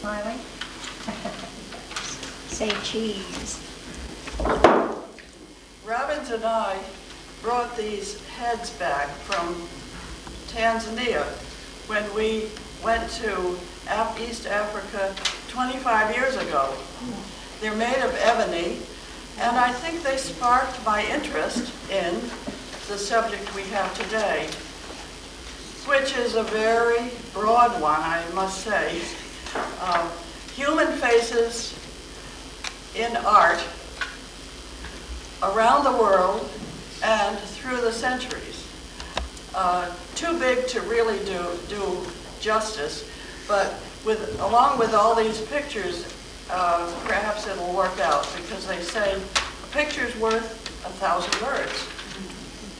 smiling? Say cheese. Robbins and I brought these heads back from Tanzania when we went to East Africa 25 years ago. They're made of ebony, and I think they sparked my interest in the subject we have today, which is a very broad one, I must say. Human faces in art around the world and through the centuries. Too big to really do justice, but along with all these pictures, perhaps it'll work out, because they say a picture's worth 1,000 words.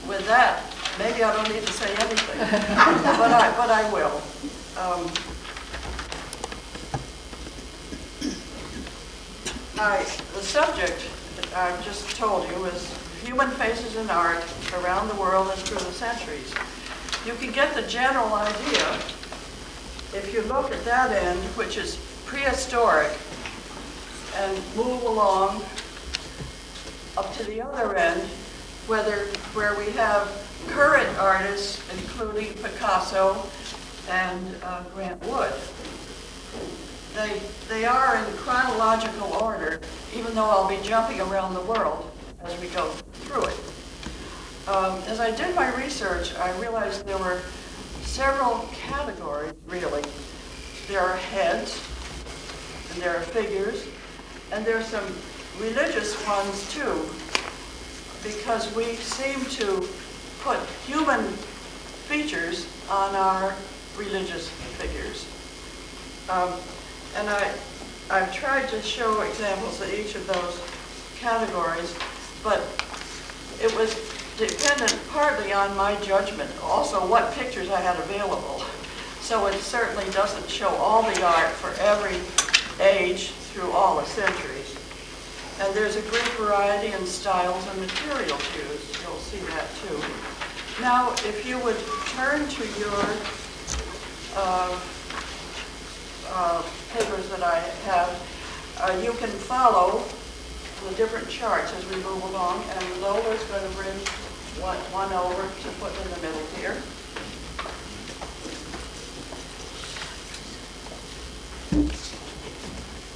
With that, maybe I don't need to say anything, but I will. The subject I've just told you is human faces in art around the world and through the centuries. You can get the general idea if you look at that end, which is prehistoric, and move along up to the other end, where we have current artists, including Picasso and Grant Wood. They are in chronological order, even though I'll be jumping around the world as we go through it. As I did my research, I realized there were several categories, really. There are heads, and there are figures, and there are some religious ones too, because we seem to put human features on our religious figures. And I've tried to show examples of each of those categories, but it was dependent partly on my judgment, also what pictures I had available. So it certainly doesn't show all the art for every age through all the centuries. And there's a great variety in styles and materials used. You'll see that too. Now, if you would turn to your papers that I have, you can follow the different charts as we move along, and Lola's going to bring one over to put in the middle here.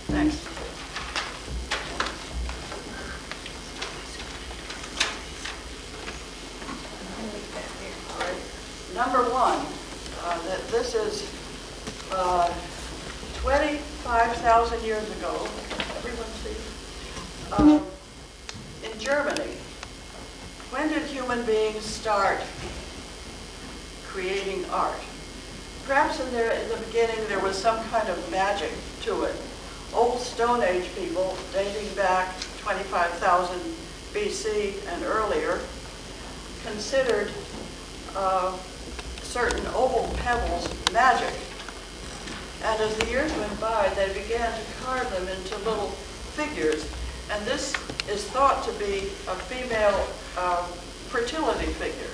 Thanks. All right. Number one, this is 25,000 years ago. Everyone see? In Germany. When did human beings start creating art? Perhaps in the beginning there was some kind of magic to it. Old Stone Age people, dating back 25,000 BC and earlier, considered certain oval pebbles magic. And as the years went by, they began to carve them into little figures. And this is thought to be a female fertility figure.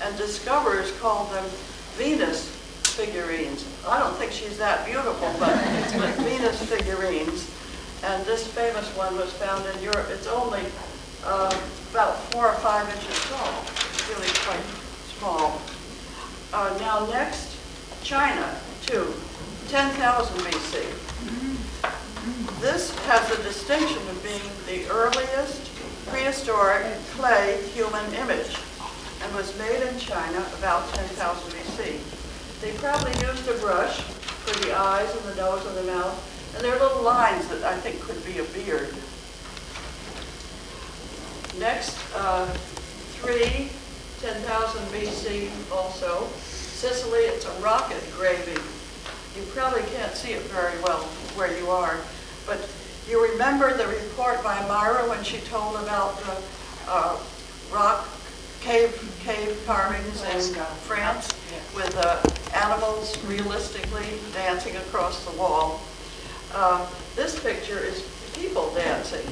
And discoverers called them Venus figurines. I don't think she's that beautiful, but Venus figurines. And this famous one was found in Europe. It's only about 4 or 5 inches tall. It's really quite small. Now next, China, too, 10,000 BC. This has the distinction of being the earliest prehistoric clay human image and was made in China about 10,000 BC. They probably used a brush for the eyes and the nose and the mouth, and there are little lines that I think could be a beard. Next, 10,000 BC also. Sicily, it's a rock engraving. You probably can't see it very well where you are, but you remember the report by Myra when she told about the rock cave carvings in France with animals realistically dancing across the wall. This picture is people dancing.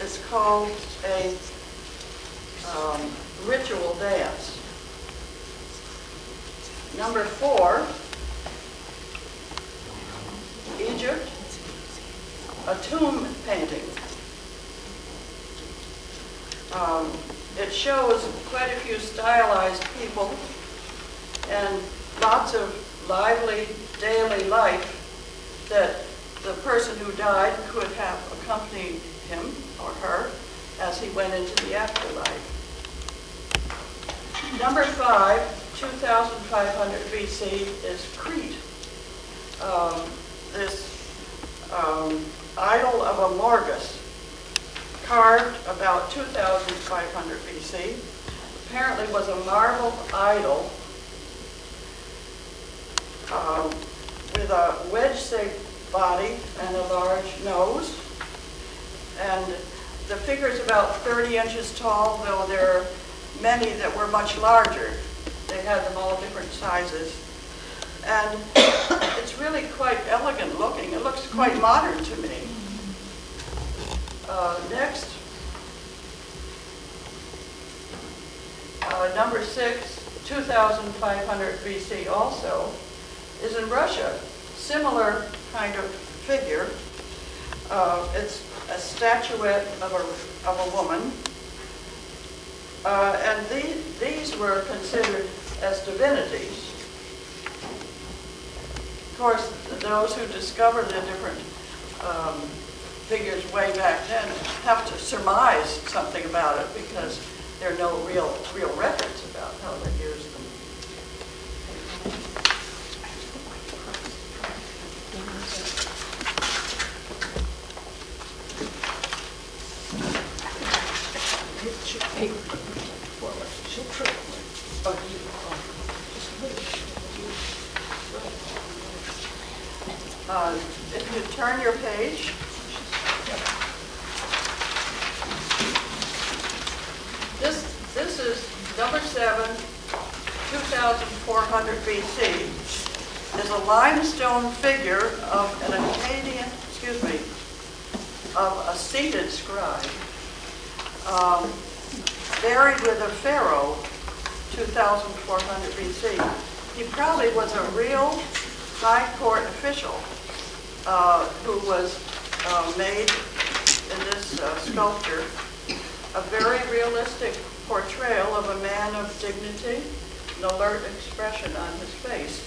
It's called a ritual dance. Number 4 shows quite a few stylized people and lots of lively daily life that the person who died could have accompanied him or her as he went into the afterlife. Number 5, 2500 BC, is Crete. This idol of Amorgus, carved about 2500 BC, apparently was a marble idol with a wedge-shaped body and a large nose. And the figure is about 30 inches tall, though there are many that were much larger. They had them all different sizes. And it's really quite elegant looking. It looks quite modern to me. Next, number 6, 2500 BC also, is in Russia. Similar kind of figure. It's a statuette of a woman. And these were considered as divinities. Of course, those who discovered the different figures way back then have to surmise something about it because there are no real records about how they used them. If you turn your page, this is number 7, 2400 BC, is a limestone figure of an Akkadian, of a seated scribe, buried with a pharaoh, 2400 BC. He probably was a real high court official who was made in this sculpture a very realistic portrayal of a man of dignity, an alert expression on his face.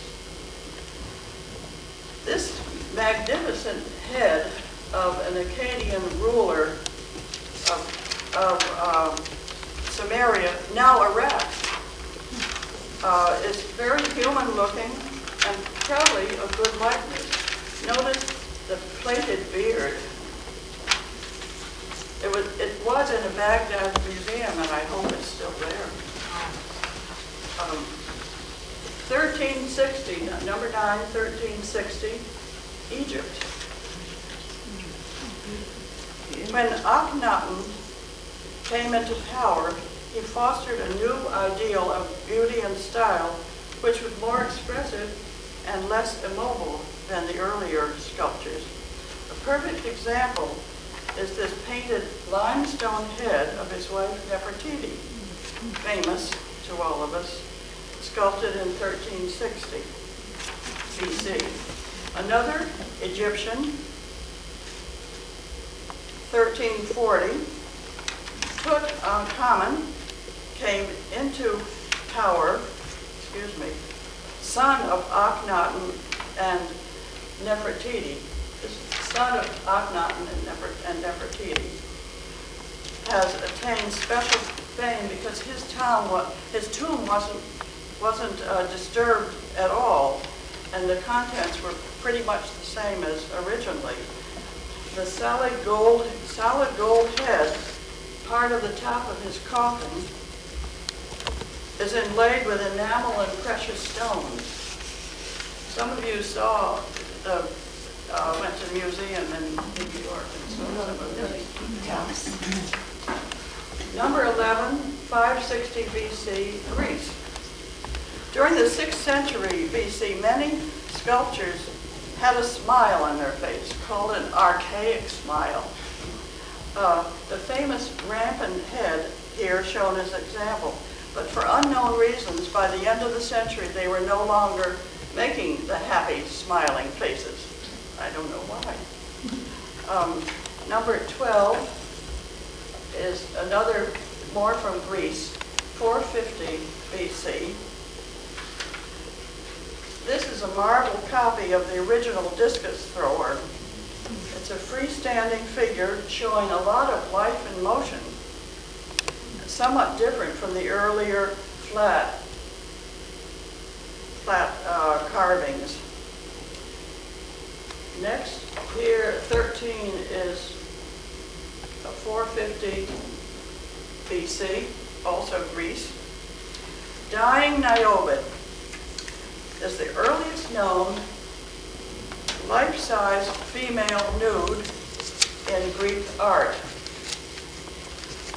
This magnificent head of an Akkadian ruler of Samaria, now Iraq, is very human looking and probably a good likeness. Notice the plaited beard. It was in a Baghdad museum, and I hope it's still there. 1360, number 9, 1360, Egypt. When Akhenaten came into power, he fostered a new ideal of beauty and style, which was more expressive and less immobile than the earlier sculptures. A perfect example is this painted limestone head of his wife Nefertiti, famous to all of us, sculpted in 1360 BC. Another Egyptian, 1340, Tutankhamun came into power, son of Akhenaten and Nefertiti. This son of Akhenaten and Nefertiti has attained special fame because his tomb wasn't disturbed at all, and the contents were pretty much the same as originally. The solid gold head, part of the top of his coffin, is inlaid with enamel and precious stones. Some of you went to the museum in New York and saw some of these. Number 11, 560 BC, Greece. During the 6th century BC, many sculptures had a smile on their face, called an archaic smile. The famous rampant head here shown as an example, but for unknown reasons, by the end of the century, they were no longer making the happy, smiling faces. I don't know why. Number 12 is another more from Greece, 450 BC. This is a marble copy of the original discus thrower. It's a freestanding figure showing a lot of life and motion, somewhat different from the earlier flat carvings. Next, here 13 is a 450 BC, also Greece. Dying Niobe is the earliest known life-size female nude in Greek art.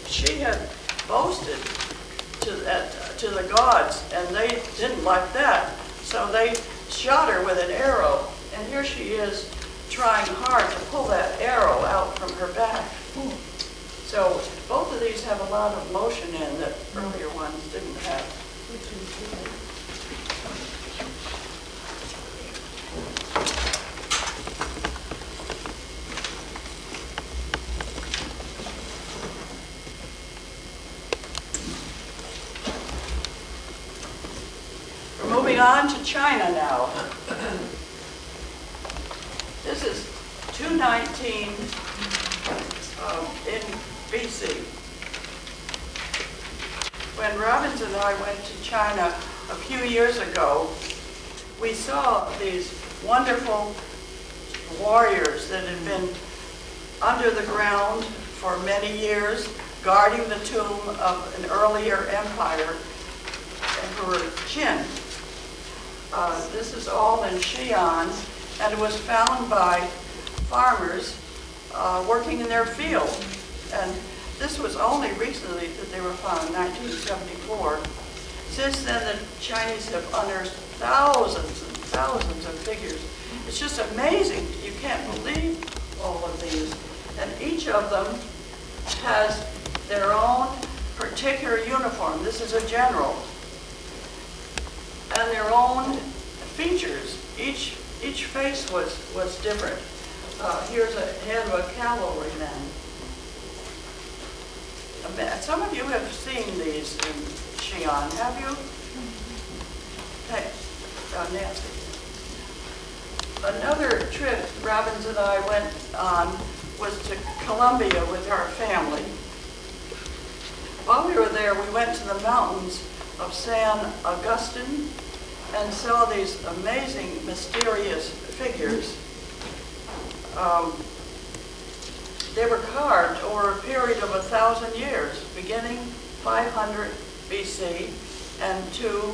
She had boasted to the gods, and they didn't like that, so they shot her with an arrow, and here she is trying hard to pull that arrow out from her back. So both of these have a lot of motion in that earlier ones didn't have. We're moving on to China now. This is 219 in BC. When Robbins and I went to China a few years ago, we saw these wonderful warriors that had been under the ground for many years, guarding the tomb of an earlier empire, Emperor Qin. This is all in Xi'an, and it was found by farmers working in their field. And this was only recently that they were found, in 1974. Since then, the Chinese have unearthed thousands and thousands of figures. It's just amazing. You can't believe all of these. And each of them has their own particular uniform. This is a general. And their own features. Each face was different. Here's a head of a cavalryman. Some of you have seen these in Xi'an, have you? Hey, Nancy. Another trip Robbins and I went on was to Colombia with our family. While we were there, we went to the mountains of San Agustin and saw these amazing, mysterious figures. They were carved over a period of 1,000 years, beginning 500 BC and to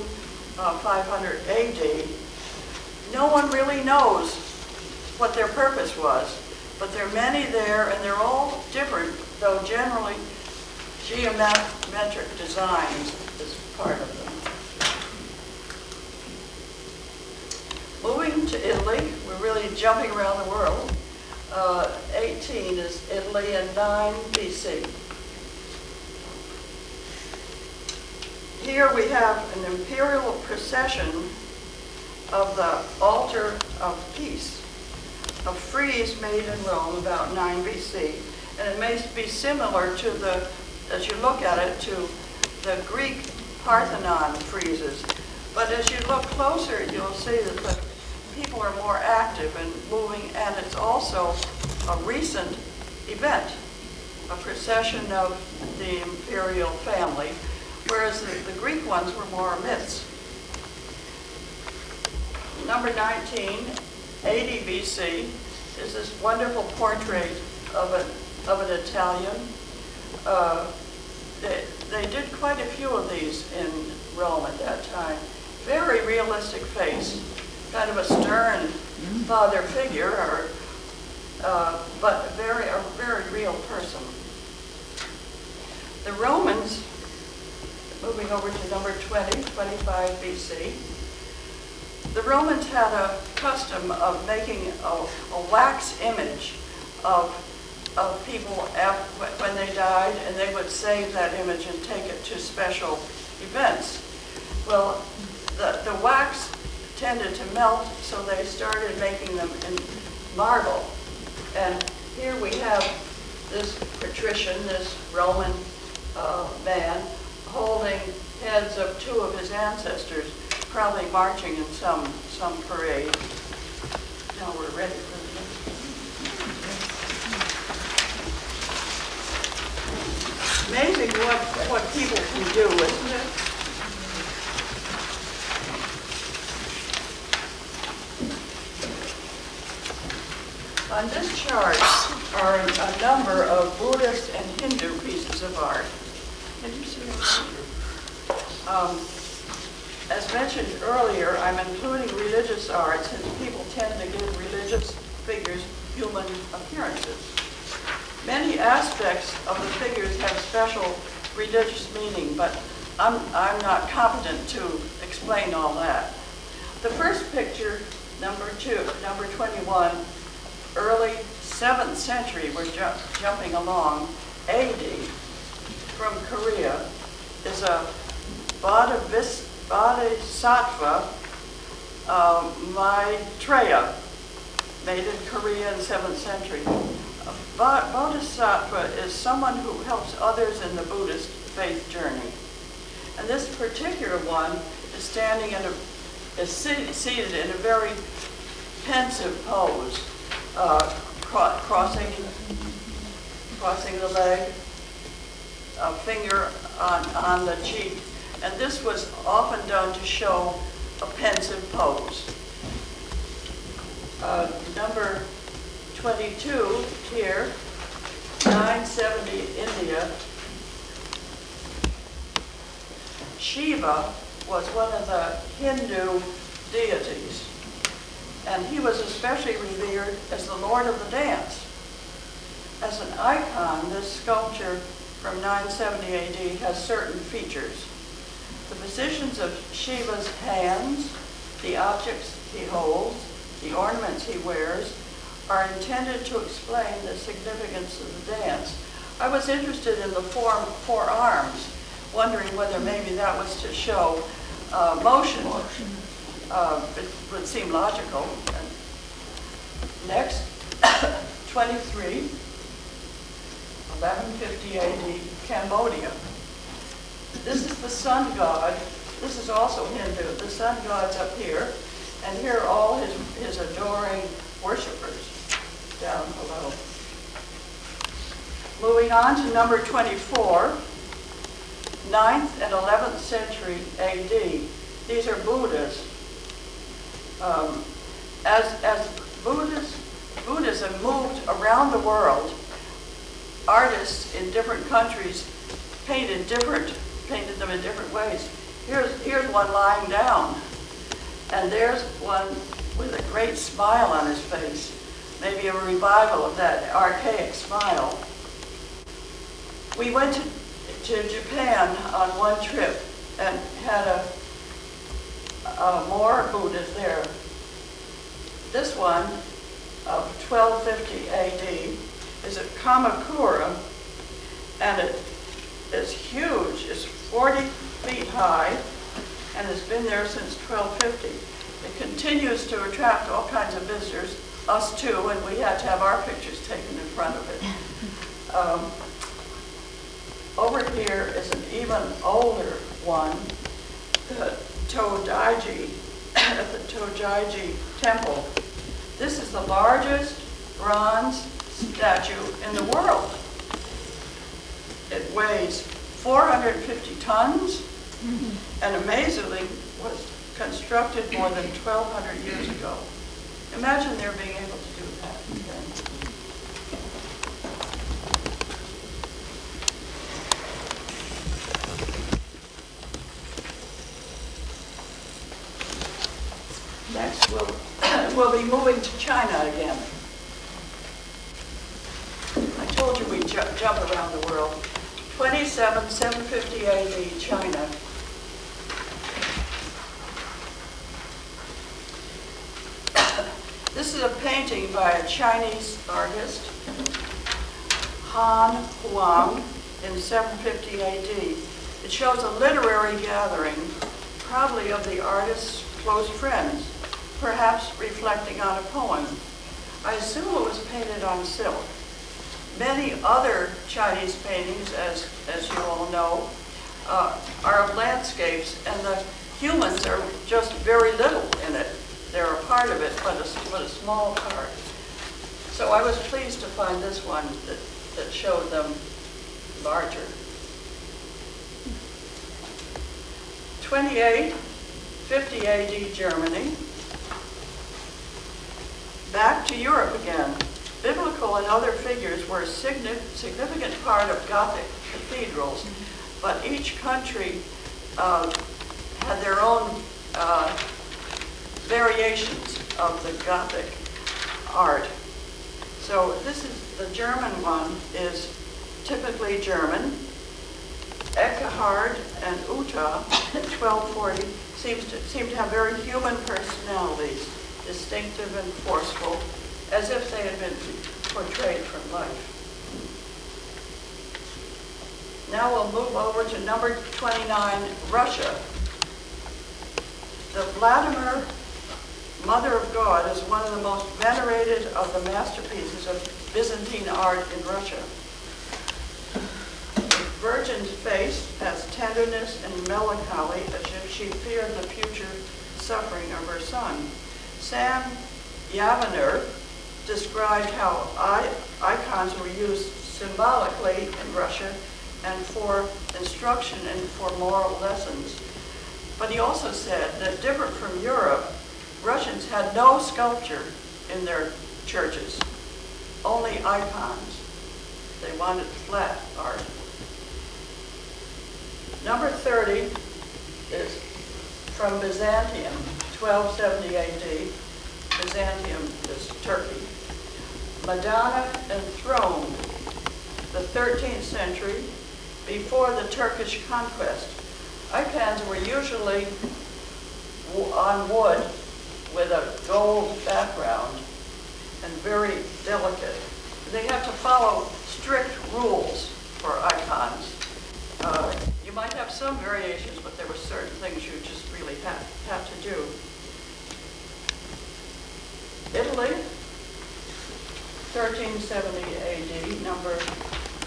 500 AD. No one really knows what their purpose was, but there are many there, and they're all different, though generally geometric designs is part of them. Moving to Italy, we're really jumping around the world. 18 is Italy and 9 BC. Here we have an imperial procession of the altar of peace, a frieze made in Rome about 9 BC. And it may be similar to as you look at it, to the Greek Parthenon friezes. But as you look closer, you'll see that the people are more active and moving, and it's also a recent event, a procession of the imperial family, whereas the Greek ones were more myths. Number 19, 80 BC, is this wonderful portrait of an Italian. They did quite a few of these in Rome at that time. Very realistic face, kind of a stern father figure, but a very real person. The Romans, moving over to number 20, 25 BC, the Romans had a custom of making a wax image of people when they died, and they would save that image and take it to special events. Well, the wax tended to melt, so they started making them in marble. And here we have this patrician, this Roman man holding heads of two of his ancestors, probably marching in some parade. Now we're ready for the next. Amazing what people can do, isn't it? On this chart are a number of Buddhist and Hindu pieces of art. Can you see it? As mentioned earlier, I'm including religious art since people tend to give religious figures human appearances. Many aspects of the figures have special religious meaning, but I'm not competent to explain all that. The first picture, number 21, early 7th century, we're jumping along, AD, from Korea, is a Bodhisattva Maitreya, made in Korea in 7th century. A Bodhisattva is someone who helps others in the Buddhist faith journey. And this particular one is seated in a very pensive pose, crossing the leg, a finger on the cheek. And this was often done to show a pensive pose. Number 22 here, 970 India. Shiva was one of the Hindu deities, and he was especially revered as the Lord of the Dance. As an icon, this sculpture from 970 AD has certain features. The positions of Shiva's hands, the objects he holds, the ornaments he wears, are intended to explain the significance of the dance. I was interested in the form 4 arms, wondering whether maybe that was to show motion. It would seem logical. Next, 23, 1150 AD, Cambodia. This is the sun god. This is also Hindu. The sun god's up here, and here are all his adoring worshippers down below. Moving on to number 24, 9th and 11th century AD. These are Buddhas. As Buddhism moved around the world, artists in different countries painted them in different ways. Here's one lying down, and there's one with a great smile on his face, maybe a revival of that archaic smile. We went to Japan on one trip and had more Buddhas there. This one of 1250 AD is at Kamakura, and it is huge. It's 40 feet high and has been there since 1250. It continues to attract all kinds of visitors, us too, and we had to have our pictures taken in front of it. Over here is an even older one, the Todaiji, at the Todaiji Temple. This is the largest bronze statue in the world. It weighs 450 tons, and amazingly was constructed more than 1,200 years ago. Imagine their being able to do that again. Next, we'll be moving to China again. I told you we'd jump around the world. 750 AD, China. This is a painting by a Chinese artist, Han Huang, in 750 AD. It shows a literary gathering, probably of the artist's close friends, perhaps reflecting on a poem. I assume it was painted on silk. Many other Chinese paintings, as you all know, are of landscapes, and the humans are just very little in it. They're a part of it, but a small part. So I was pleased to find this one that showed them larger. 50 AD Germany. Back to Europe again. Biblical and other figures were a significant part of Gothic cathedrals, but each country had their own variations of the Gothic art. So this is the German one, is typically German. Eckhard and Uta, 1240, seem to have very human personalities, distinctive and forceful, as if they had been portrayed from life. Now we'll move over to number 29, Russia. The Vladimir Mother of God is one of the most venerated of the masterpieces of Byzantine art in Russia. The Virgin's face has tenderness and melancholy, as if she feared the future suffering of her son. Sam Yaviner described how icons were used symbolically in Russia and for instruction and for moral lessons. But he also said that, different from Europe, Russians had no sculpture in their churches, only icons. They wanted flat art. Number 30 is from Byzantium, 1270 AD. Byzantium is Turkey. Madonna enthroned, the 13th century, before the Turkish conquest. Icons were usually on wood with a gold background and very delicate. They have to follow strict rules for icons. You might have some variations, but there were certain things you just really have to do. Italy, 1370 AD, number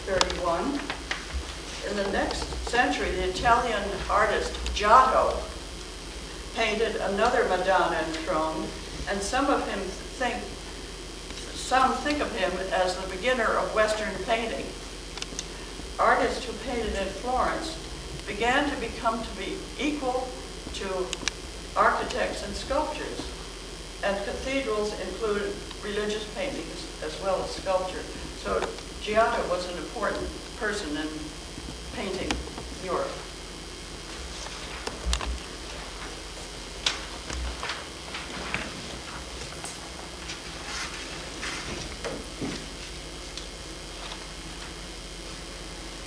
31. In the next century, the Italian artist Giotto painted another Madonna enthroned, and some think of him as the beginner of Western painting. Artists who painted in Florence began to become to be equal to architects and sculptors, and cathedrals included religious paintings as well as sculpture. So Giotto was an important person in painting Europe.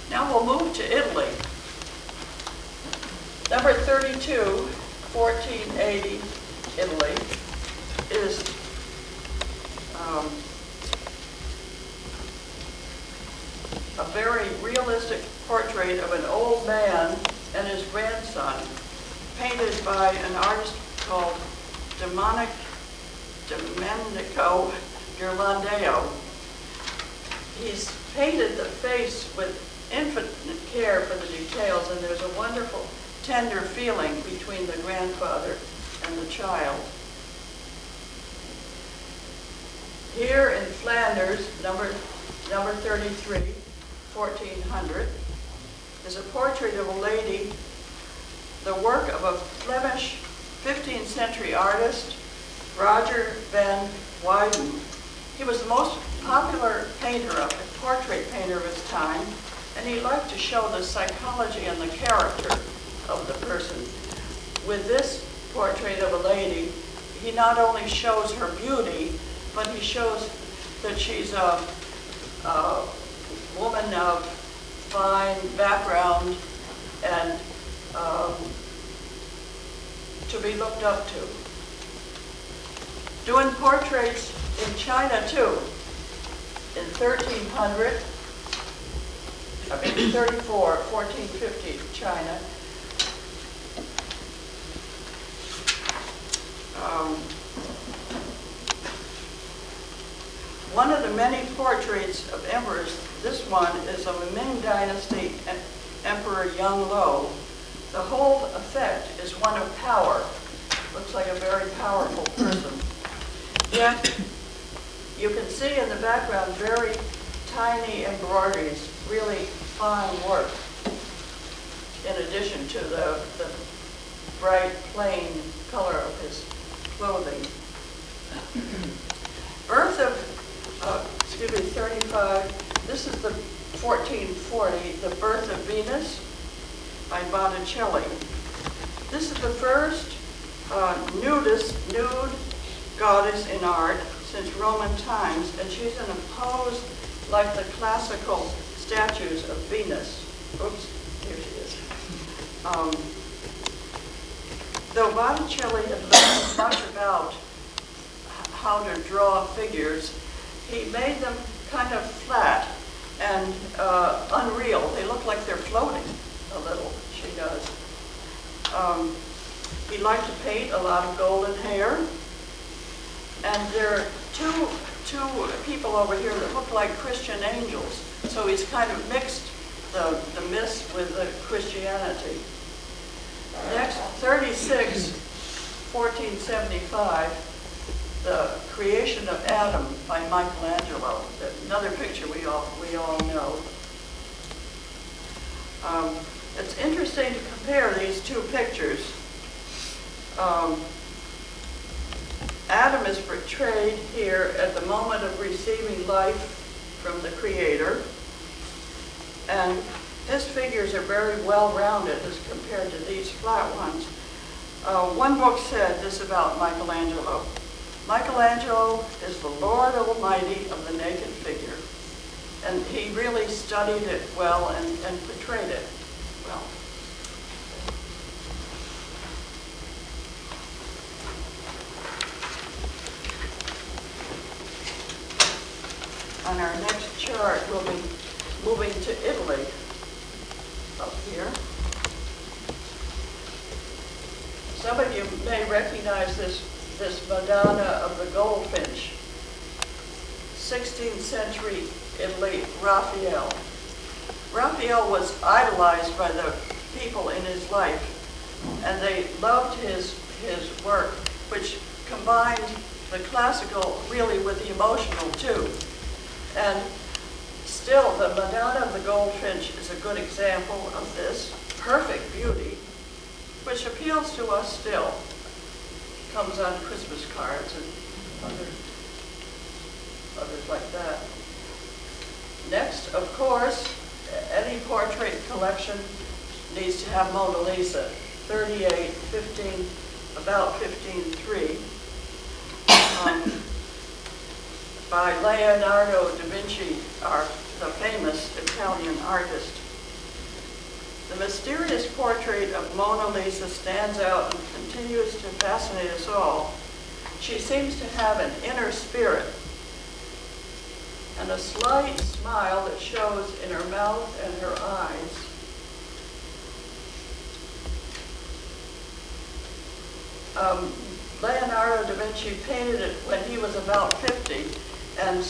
Now we'll move to Italy. Number 32, 1480, Italy, is a very realistic portrait of an old man and his grandson, painted by an artist called Domenico Ghirlandaio. He's painted the face with infinite care for the details, and there's a wonderful, tender feeling between the grandfather and the child. Here in Flanders, number 33, 1400, is a portrait of a lady, the work of a Flemish 15th century artist, Roger van Weyden. He was the most popular portrait painter of his time, and he liked to show the psychology and the character of the person. With this portrait of a lady, he not only shows her beauty, but he shows that she's a woman of fine background and to be looked up to. Doing portraits in China too. In 1450, China. one of the many portraits of emperors, this one is of a Ming Dynasty Emperor Yongle. The whole effect is one of power. Looks like a very powerful person. Yet, you can see in the background very tiny embroideries, really fine work, in addition to the bright, plain color of his clothing. Birth of, 35, this is the 1440, The Birth of Venus by Botticelli. This is the first nude goddess in art since Roman times, and she's in a pose like the classical statues of Venus. Oops, here she is. Though Botticelli had learned much about how to draw figures, he made them kind of flat and unreal. They look like they're floating a little, she does. He liked to paint a lot of golden hair. And there are two people over here that look like Christian angels. So he's kind of mixed the mist with the Christianity. Next, 36, 1475, The Creation of Adam by Michelangelo. Another picture we all know. It's interesting to compare these two pictures. Adam is portrayed here at the moment of receiving life from the Creator, and his figures are very well-rounded as compared to these flat ones. One book said this about Michelangelo. Michelangelo is the Lord Almighty of the naked figure, and he really studied it well and portrayed it well. On our next chart, we'll be moving to Italy, up here. Some of you may recognize this Madonna of the Goldfinch, 16th century Italy, Raphael. Raphael was idolized by the people in his life, and they loved his work, which combined the classical really with the emotional too. And still, the Madonna of the Goldfinch is a good example of this perfect beauty, which appeals to us still. Comes on Christmas cards and others like that. Next, of course, any portrait collection needs to have Mona Lisa, 38, 15, about 1503. By Leonardo da Vinci, the famous Italian artist. The mysterious portrait of Mona Lisa stands out and continues to fascinate us all. She seems to have an inner spirit and a slight smile that shows in her mouth and her eyes. Leonardo da Vinci painted it when he was about 50 and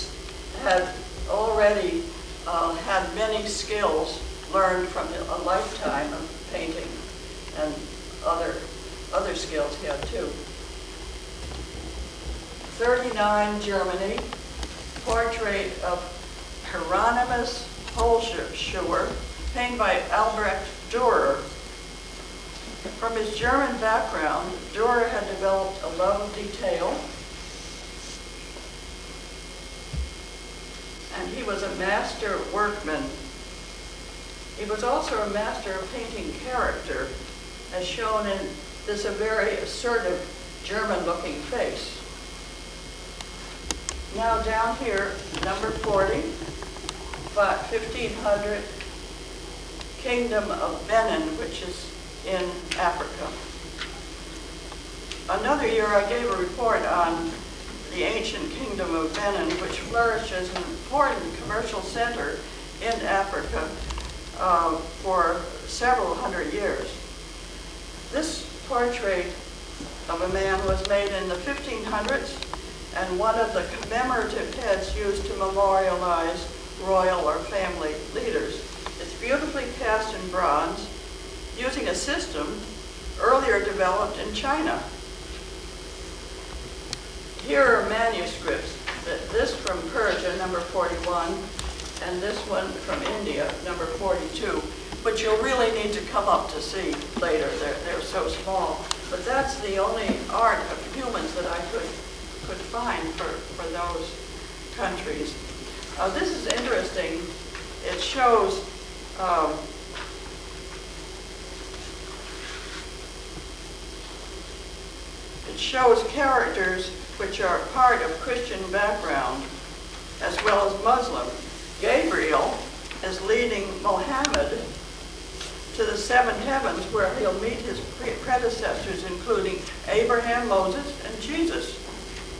had already had many skills learned from a lifetime of painting and other skills he had too. 39, Germany, portrait of Hieronymus Holzschuher, painted by Albrecht Dürer. From his German background, Dürer had developed a love of detail, and he was a master workman. He was also a master of painting character, as shown in this very assertive German-looking face. Now down here, number 40, 1500, Kingdom of Benin, which is in Africa. Another year I gave a report on the ancient Kingdom of Benin, which flourished as an important commercial center in Africa for several hundred years. This portrait of a man was made in the 1500s, and one of the commemorative heads used to memorialize royal or family leaders. It's beautifully cast in bronze, using a system earlier developed in China. Here are manuscripts. This from Persia, number 41, and this one from India, number 42. But you'll really need to come up to see later. They're so small. But that's the only art of humans that I could find for those countries. This is interesting. It shows characters which are part of Christian background as well as Muslim. Gabriel is leading Mohammed to the seven heavens, where he'll meet his predecessors, including Abraham, Moses, and Jesus,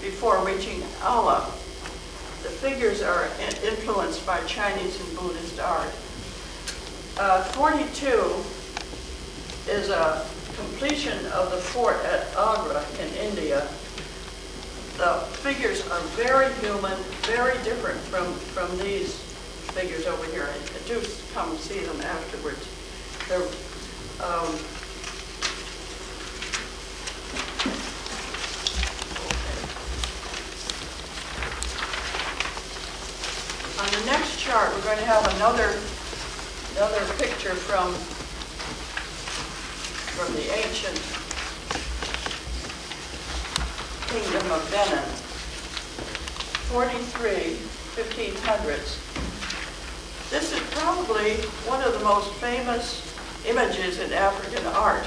before reaching Allah. The figures are influenced by Chinese and Buddhist art. 42 is a completion of the fort at Agra in India. The figures are very human, very different from these figures over here. Do come see them afterwards. They're, on the next chart, we're going to have another picture from the ancient Kingdom of Benin, 43, 1500s. This is probably one of the most famous images in African art.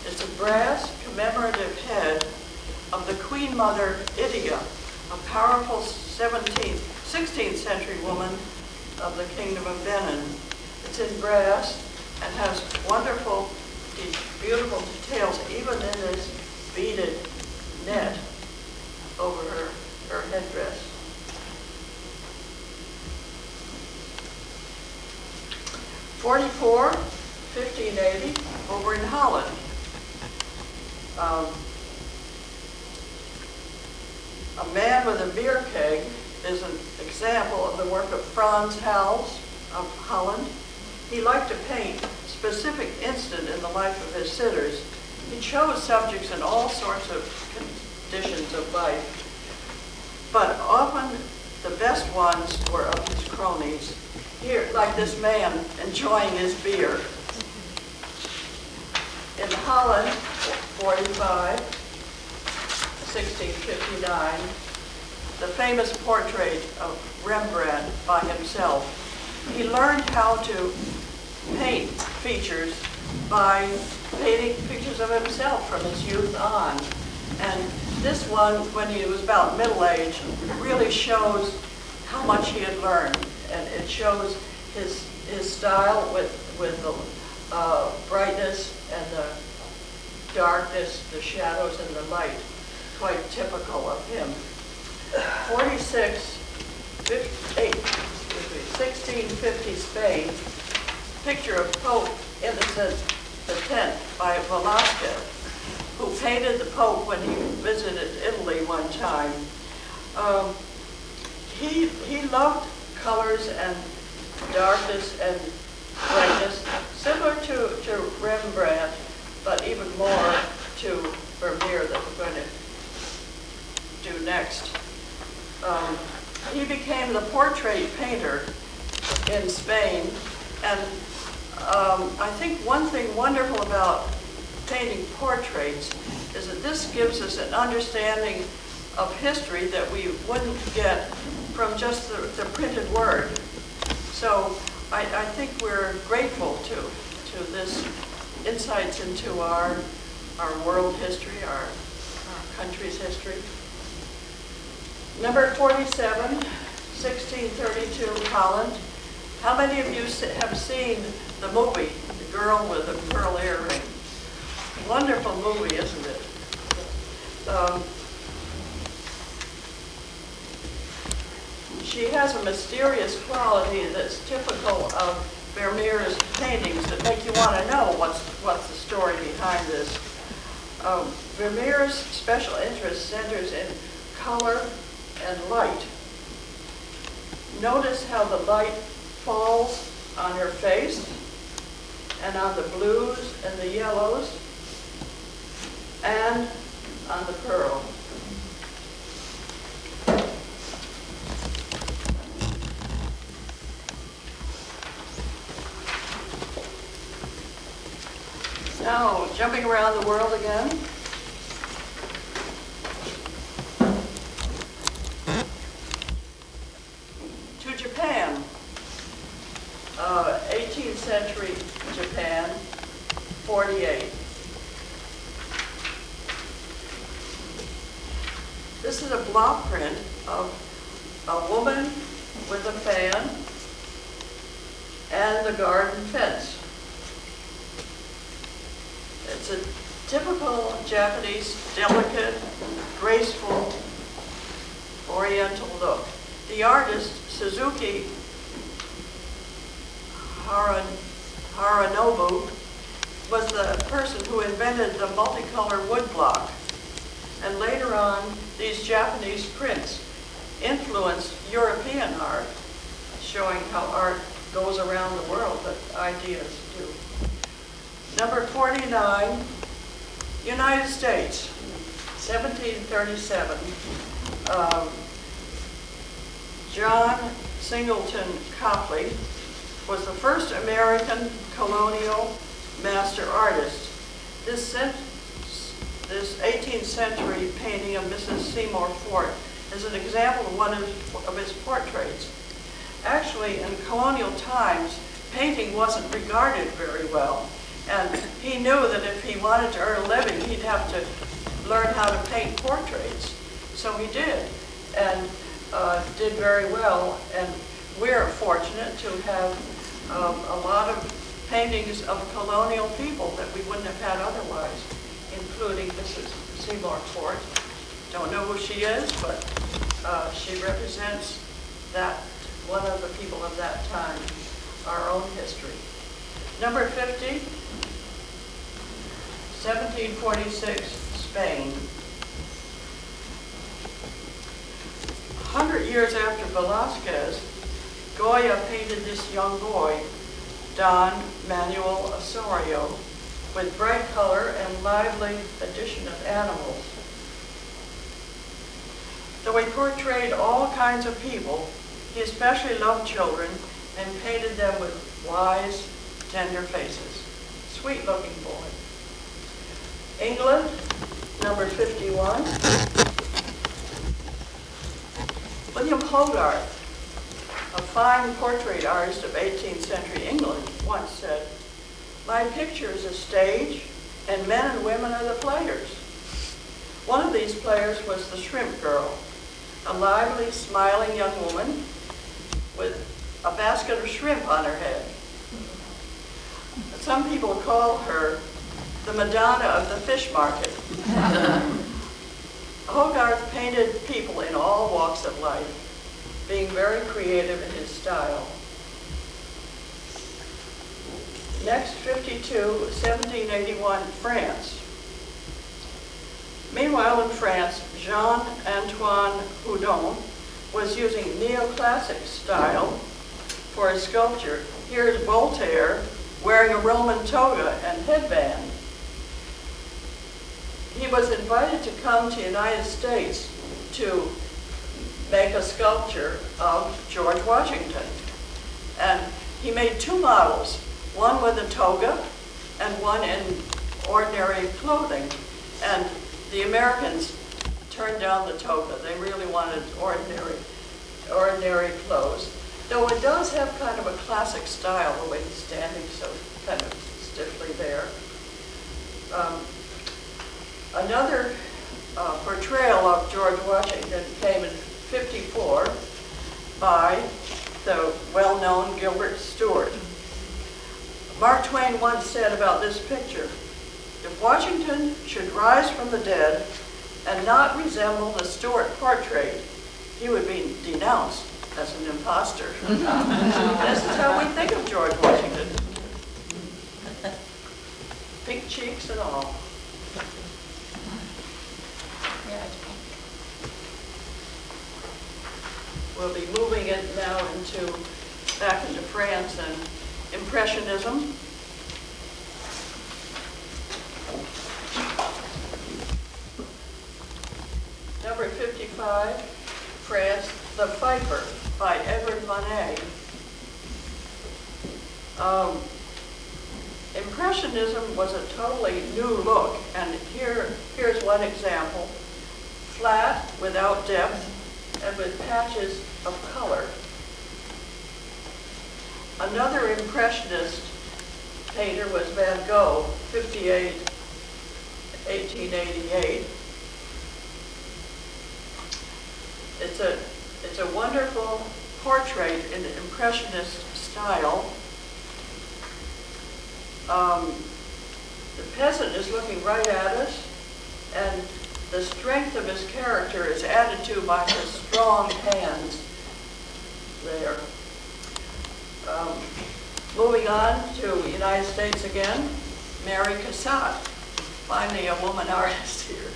It's a brass commemorative head of the Queen Mother Idia, a powerful 16th century woman of the Kingdom of Benin. It's in brass and has wonderful, beautiful details, even in this beaded net over her headdress. 44, 1580, over in Holland. A man with a beer keg is an example of the work of Frans Hals of Holland. He liked to paint a specific instant in the life of his sitters. He chose subjects in all sorts of conditions of life, but often the best ones were of his cronies. Here, like this man enjoying his beer. In Holland, 45, 1659, the famous portrait of Rembrandt by himself. He learned how to paint features by painting pictures of himself from his youth on. And this one, when he was about middle age, really shows how much he had learned. And it shows his style with the brightness and the darkness, the shadows and the light, quite typical of him. 1650 Spain, picture of Pope Innocent X by Velasquez, who painted the Pope when he visited Italy one time. He loved colors and darkness and brightness, similar to Rembrandt, but even more to Vermeer that we're going to do next. He became the portrait painter in Spain, and I think one thing wonderful about painting portraits is that this gives us an understanding of history that we wouldn't get from just the printed word. So I think we're grateful to this insights into our world history, our country's history. Number 47, 1632, Holland. How many of you have seen the movie, The Girl with the Pearl Earring? Wonderful movie, isn't it? She has a mysterious quality that's typical of Vermeer's paintings that make you want to know what's the story behind this. Vermeer's special interest centers in color, and light. Notice how the light falls on her face and on the blues and the yellows and on the pearl. Now, jumping around the world again. To Japan. 18th century Japan, 48. This is a block print of a woman with a fan and the garden fence. It's a typical Japanese, delicate, graceful, oriental look. The artist, Suzuki Haranobu, was the person who invented the multicolor woodblock. And later on, these Japanese prints influenced European art, showing how art goes around the world, but ideas do. Number 49, United States, 1737. John Singleton Copley was the first American colonial master artist. This 18th century painting of Mrs. Seymour Fort is an example of one of his portraits. Actually, in colonial times, painting wasn't regarded very well. And he knew that if he wanted to earn a living, he'd have to learn how to paint portraits. So he did, and did very well. And we're fortunate to have a lot of paintings of colonial people that we wouldn't have had otherwise, including Mrs. Seymour Fort. Don't know who she is, but she represents that, one of the people of that time, our own history. Number 50, 1746, Spain. 100 years after Velázquez, Goya painted this young boy, Don Manuel Osorio, with bright color and lively addition of animals. Though he portrayed all kinds of people, he especially loved children and painted them with wise, tender faces. Sweet-looking boy. England, number 51. William Hogarth, a fine portrait artist of 18th century England, once said, "My picture is a stage, and men and women are the players." One of these players was the Shrimp Girl, a lively, smiling young woman with a basket of shrimp on her head. Some people call her the Madonna of the fish market. Hogarth painted people in all walks of life, being very creative in his style. Next, 52, 1781, France. Meanwhile, in France, Jean-Antoine Houdon was using neoclassic style for his sculpture. Here's Voltaire wearing a Roman toga and headband. He was invited to come to the United States to make a sculpture of George Washington. And he made two models, one with a toga and one in ordinary clothing. And the Americans turned down the toga. They really wanted ordinary clothes. Though it does have kind of a classic style, the way he's standing so kind of stiffly there. Another portrayal of George Washington came in 54 by the well-known Gilbert Stuart. Mark Twain once said about this picture, "If Washington should rise from the dead and not resemble the Stuart portrait, he would be denounced as an imposter." This is how we think of George Washington. Pink cheeks and all. we'll be moving it now back into France and Impressionism. Number 55, France, The Fifer by Edward Monet. Impressionism was a totally new look, and here's one example. Flat, without depth, and with patches of color. Another Impressionist painter was Van Gogh, 1888. It's a wonderful portrait in the Impressionist style. The peasant is looking right at us, and the strength of his character is added to by his strong hands there. Moving on to the United States again, Mary Cassatt, finally a woman artist here,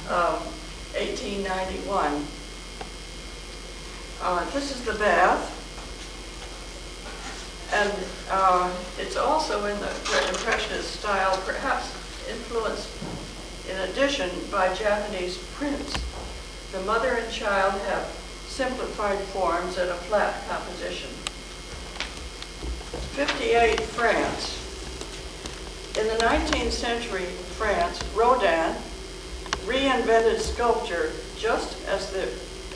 1891. This is the bath, and it's also in the Impressionist style, perhaps influenced in addition by Japanese prints. The mother and child have simplified forms and a flat composition. 58, France. In the 19th century France, Rodin reinvented sculpture just as the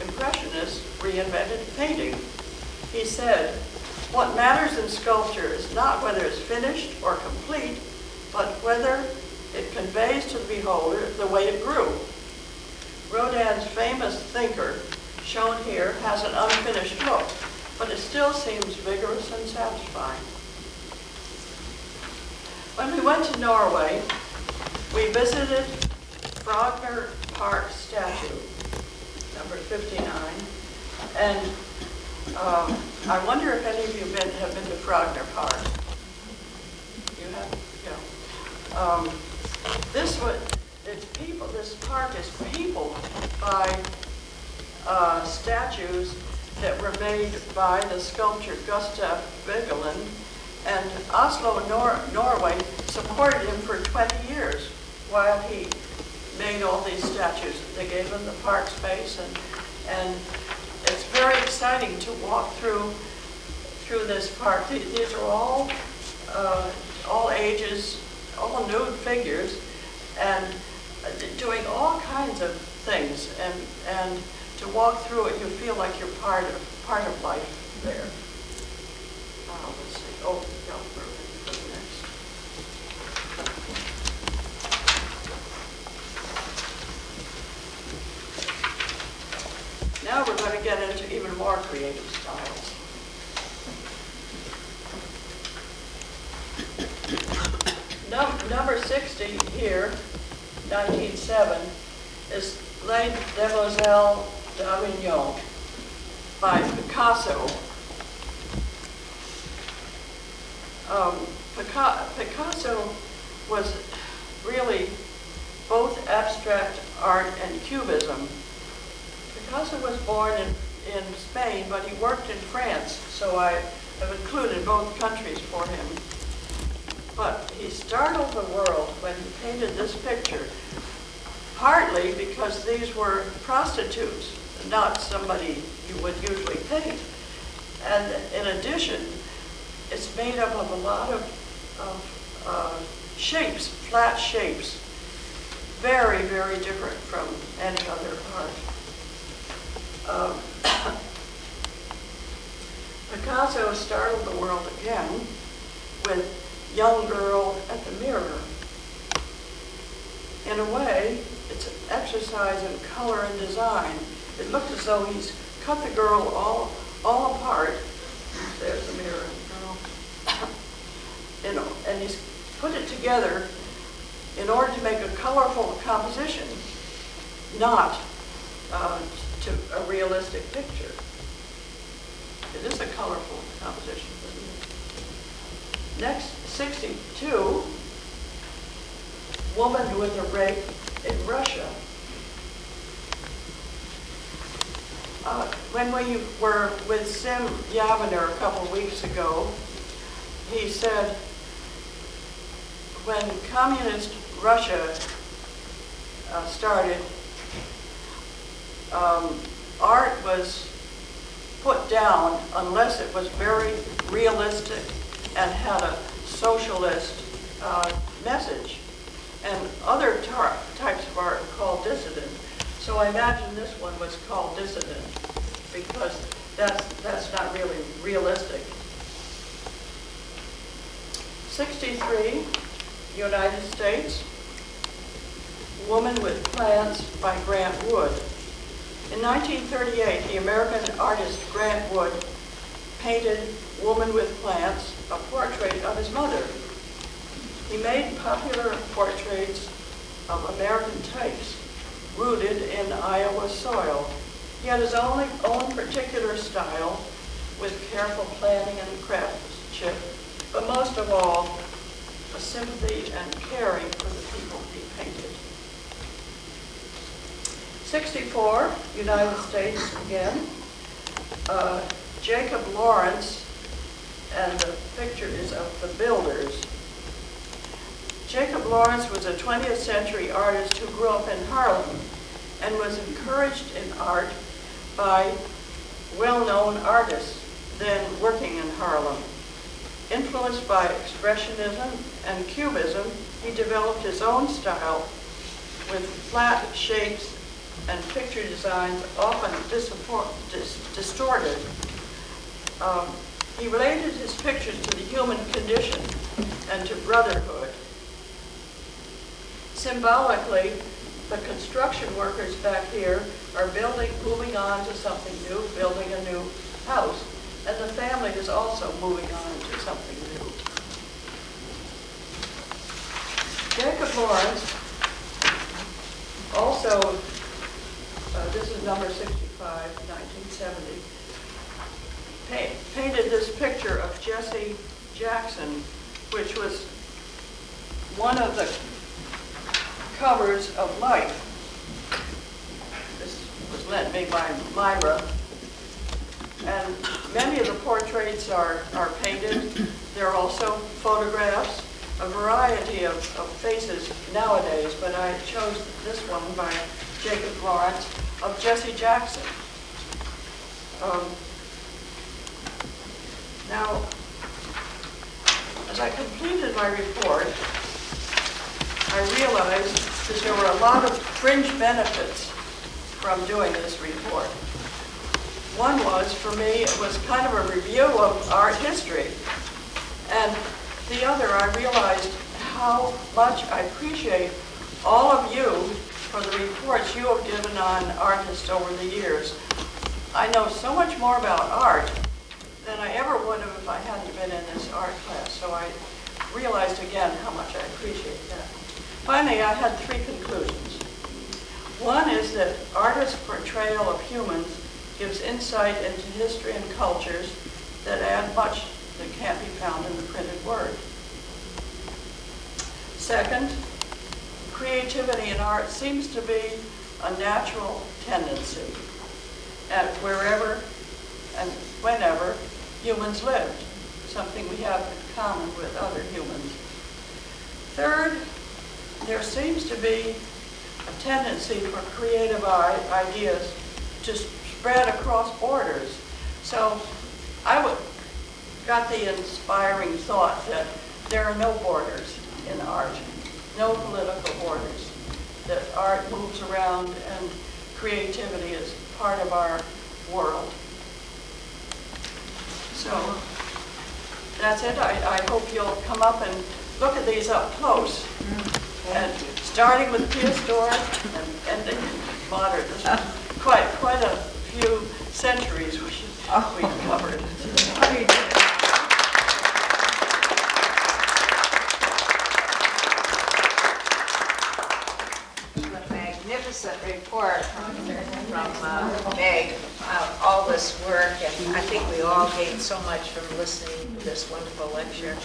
Impressionists reinvented painting. He said, "What matters in sculpture is not whether it's finished or complete, but whether it conveys to the beholder the way it grew." Rodin's famous thinker, shown here, has an unfinished look, but it still seems vigorous and satisfying. When we went to Norway, we visited Frogner Park statue, number 59, and I wonder if any of you have been to Frogner Park. You have? Yeah. This park is peopled by statues that were made by the sculptor Gustav Vigeland, and Oslo, Norway supported him for 20 years while he made all these statues. They gave him the park space, and it's very exciting to walk through this park. These are all ages, all nude figures, and doing all kinds of things. And to walk through it, you feel like you're part of life there. Let's see. Oh, no, we're next. Now we're going to get into even more creative styles. Number 60 here, 1907, is Les Demoiselles d'Avignon by Picasso. Picasso was really both abstract art and cubism. Picasso was born in Spain, but he worked in France, so I have included both countries for him. But he startled the world when he painted this picture, partly because these were prostitutes, not somebody you would usually paint. And in addition, it's made up of a lot of shapes, flat shapes, very, very different from any other art. Picasso startled the world again with Young Girl at the Mirror. In a way, it's an exercise in color and design. It looks as though he's cut the girl all apart. There's the mirror, girl. And he's put it together in order to make a colorful composition, not to a realistic picture. It is a colorful composition, isn't it? Next, 62, Woman with a Rape in Russia. when we were with Sim Yavaner a couple weeks ago, he said when communist Russia started, art was put down unless it was very realistic and had a socialist message. And other types of art were called dissident. So I imagine this one was called dissident because that's not really realistic. 63, United States, Woman with Plants by Grant Wood. In 1938, the American artist Grant Wood painted Woman with Plants, a portrait of his mother. He made popular portraits of American types rooted in Iowa soil. He had his own particular style with careful planning and craftsmanship, but most of all, a sympathy and caring for the people he painted. 64, United States again. Jacob Lawrence, and the picture is of the builders. Jacob Lawrence was a 20th century artist who grew up in Harlem and was encouraged in art by well-known artists then working in Harlem. Influenced by Expressionism and Cubism, he developed his own style with flat shapes and picture designs often distorted. He related his pictures to the human condition and to brotherhood. Symbolically, the construction workers back here are moving on to something new, building a new house, and the family is also moving on to something new. Jacob Lawrence also, this is number 65, 1970, painted this picture of Jesse Jackson, which was one of the covers of Life. This was lent me by Myra. And many of the portraits are painted. There are also photographs, a variety of faces nowadays, but I chose this one by Jacob Lawrence of Jesse Jackson. Now, as I completed my report, I realized that there were a lot of fringe benefits from doing this report. One was, for me, it was kind of a review of art history. And the other, I realized how much I appreciate all of you for the reports you have given on artists over the years. I know so much more about art than I ever would have if I hadn't been in this art class. So I realized again how much I appreciate that. Finally, I had three conclusions. One is that artists' portrayal of humans gives insight into history and cultures that add much that can't be found in the printed word. Second, creativity in art seems to be a natural tendency at wherever and whenever humans lived, something we have in common with other humans. Third, there seems to be a tendency for creative ideas to spread across borders. So I got the inspiring thought that there are no borders in art, no political borders, that art moves around and creativity is part of our world. So that's it. I hope you'll come up and look at these up close. And starting with prehistoric and ending modern. This is quite a few centuries we've covered. A magnificent report from Meg about all this work, and I think we all gained so much from listening to this wonderful lecture.